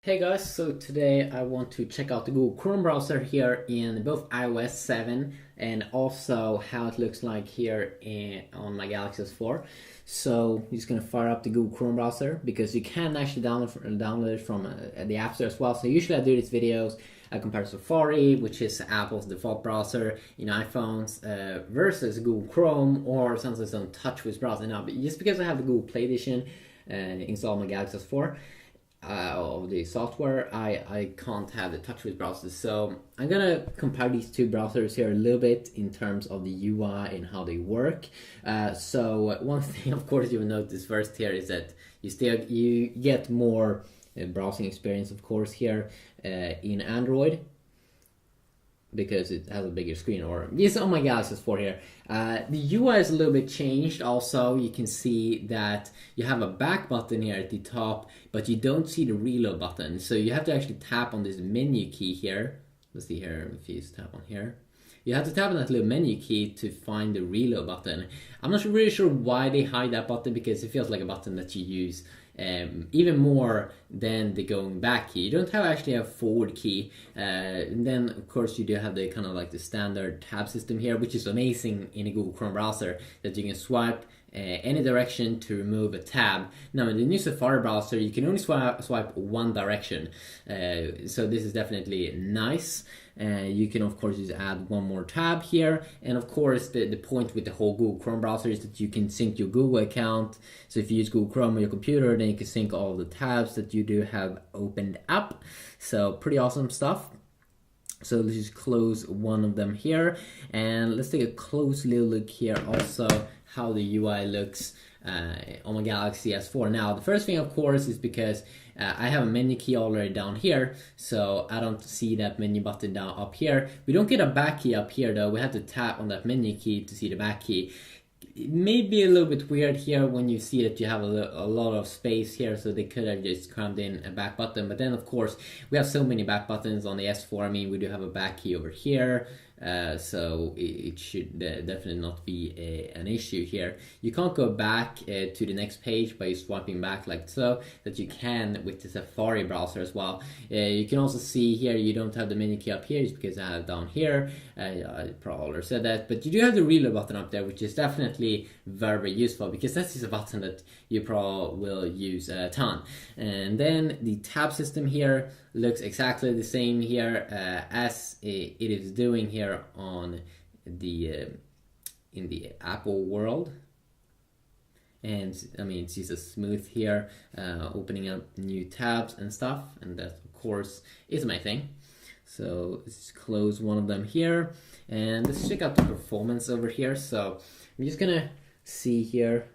Hey guys, so today I want to check out the Google Chrome browser here in both iOS 7 and also how it looks like here on my Galaxy S4. So I'm just going to fire up the Google Chrome browser because you can actually download it from the App Store as well. So usually I do these videos, I compare Safari, which is Apple's default browser in iPhones, versus Google Chrome or Samsung's own TouchWiz browser. Now, just because I have the Google Play Edition installed on my Galaxy S4, of the software, I can't have the TouchWiz browsers. So I'm gonna compare these two browsers here a little bit in terms of the UI and how they work. So one thing, of course, you will notice first here is that you get more browsing experience, of course, here in Android, because it has a bigger screen. Or yes, oh my Galaxy S4 here. The UI is a little bit changed. Also, you can see that you have a back button here at the top, but you don't see the reload button. So you have to actually tap on this menu key here. Let's see here if you just tap on here. You have to tap on that little menu key to find the reload button. I'm not really sure why they hide that button, because it feels like a button that you use even more than the going back key. You don't have actually a forward key. And then of course you do have the kind of like the standard tab system here, which is amazing in a Google Chrome browser, that you can swipe any direction to remove a tab. Now in the new Safari browser you can only swipe one direction, so this is definitely nice. You can of course just add one more tab here, and of course the point with the whole Google Chrome browser is that you can sync your Google account. So if you use Google Chrome on your computer, then you can sync all of the tabs that you do have opened up. So pretty awesome stuff. So let's just close one of them here, and let's take a close little look here also how the UI looks on my Galaxy S4. Now the first thing of course is because I have a menu key already down here, so I don't see that menu button down up here. We don't get a back key up here though. We have to tap on that menu key to see the back key. It may be a little bit weird here when you see that you have a lot of space here, so they could have just crammed in a back button. But then of course we have so many back buttons on the S4. I mean, we do have a back key over here, so it should definitely not be an issue here. You can't go back to the next page by swiping back like so, that you can with the Safari browser as well. You can also see here you don't have the menu key up here, just because I have it down here. I probably already said that, but you do have the reload button up there, which is definitely very useful, because that is a button that you probably will use a ton. And then the tab system here looks exactly the same here as it is doing here on the in the Apple world. And I mean, it's just a smooth here, opening up new tabs and stuff, and that of course is my thing. So let's close one of them here, and let's check out the performance over here. So I'm just gonna see here.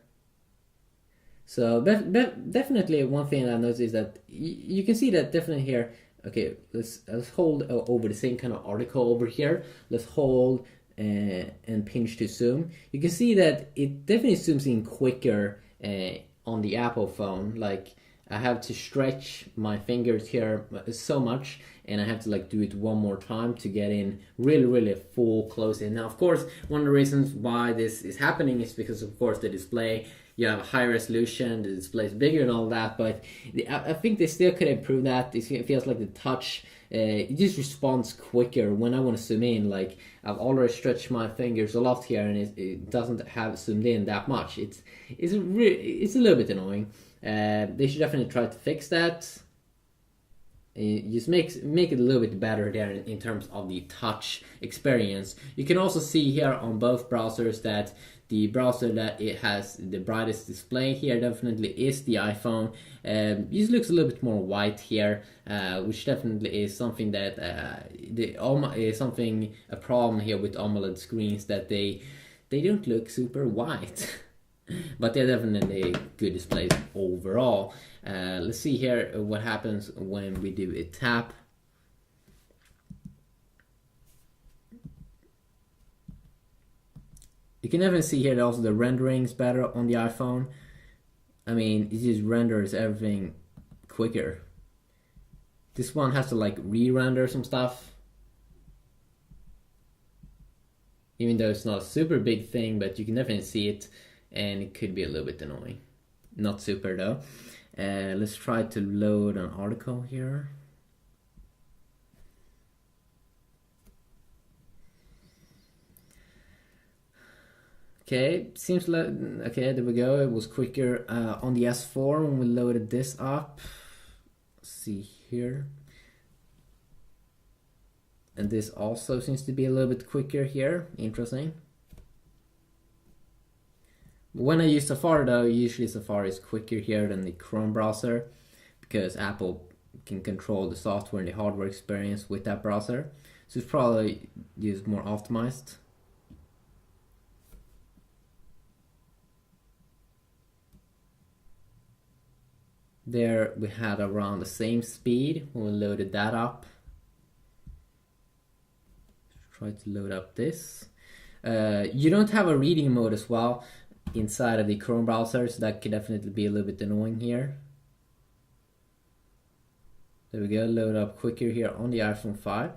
So definitely one thing I've noticed is that you can see that definitely here. Okay, let's hold over the same kind of article over here. Let's hold and pinch to zoom. You can see that it definitely zooms in quicker on the Apple phone. Like, I have to stretch my fingers here so much, and I have to like do it one more time to get in really full close in. Now of course one of the reasons why this is happening is because of course the display, you have a high resolution, the display is bigger and all that, but I think they still could improve that. It feels like the touch, it just responds quicker when I want to zoom in. Like, I've already stretched my fingers a lot here, and it doesn't have zoomed in that much. It's a little bit annoying. They should definitely try to fix that. Just make it a little bit better there in terms of the touch experience. You can also see here on both browsers that the browser that it has the brightest display here definitely is the iPhone. This looks a little bit more white here, which definitely is something that a problem here with AMOLED screens, that they don't look super white. But they're definitely good displays overall. Let's see here what happens when we do a tap. You can even see here that also the rendering's better on the iPhone. I mean, it just renders everything quicker. This one has to like re-render some stuff, even though it's not a super big thing, but you can definitely see it, and it could be a little bit annoying. Not super though. Let's try to load an article here. Okay, seems like, okay, there we go. It was quicker on the S4 when we loaded this up. Let's see here. And this also seems to be a little bit quicker here. Interesting. When I use Safari though, usually Safari is quicker here than the Chrome browser because Apple can control the software and the hardware experience with that browser. So it's probably used more optimized. There we had around the same speed when we loaded that up. Try to load up this. You don't have a reading mode as well inside of the Chrome browser, so that could definitely be a little bit annoying here. There we go, load up quicker here on the iPhone 5.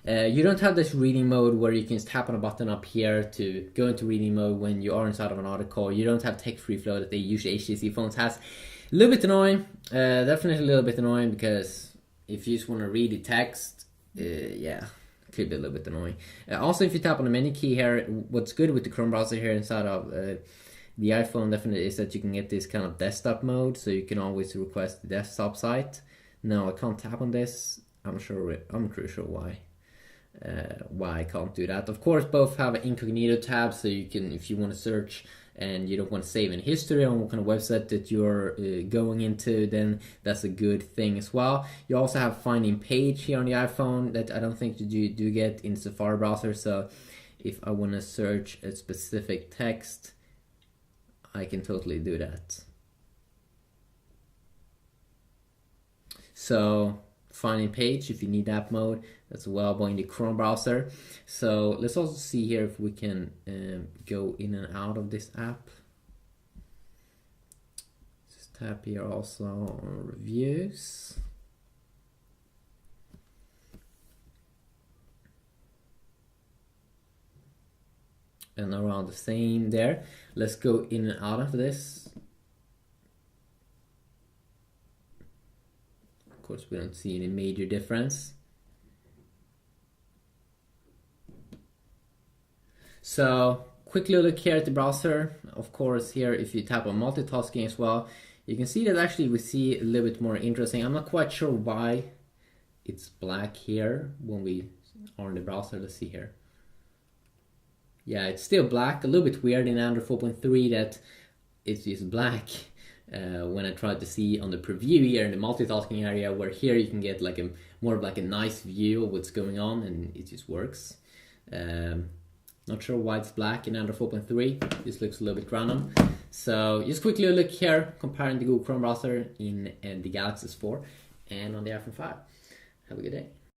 You don't have this reading mode where you can just tap on a button up here to go into reading mode when you are inside of an article. You don't have text free flow that the usually HTC phones has. A little bit annoying, definitely a little bit annoying because if you just want to read the text, yeah, it could be a little bit annoying. Also, if you tap on the menu key here, what's good with the Chrome browser here inside of the iPhone definitely is that you can get this kind of desktop mode, so you can always request the desktop site. Now I can't tap on this. I'm pretty sure why I can't do that. Of course, both have an incognito tab, so you can, if you want to search and you don't want to save any history on what kind of website that you're going into, then that's a good thing as well. You also have finding page here on the iPhone that I don't think you do get in Safari browser. So if I want to search a specific text, I can totally do that. So finding page, if you need app mode, that's available in the Chrome browser. So let's also see here if we can go in and out of this app. Just tap here also on reviews. And around the same there. Let's go in and out of this. Of course, we don't see any major difference. So quickly look here at the browser. Of course, here if you tap on multitasking as well, you can see that actually we see a little bit more interesting. I'm not quite sure why it's black here when we are in the browser. Let's see here. Yeah, it's still black. A little bit weird in Android 4.3 that it's just black. When I tried to see on the preview here in the multitasking area, where here you can get like a more of like a nice view of what's going on, and it just works. Not sure why it's black in Android 4.3. This looks a little bit random. So just quickly look here, comparing the Google Chrome browser in the Galaxy S4 and on the iPhone 5. Have a good day.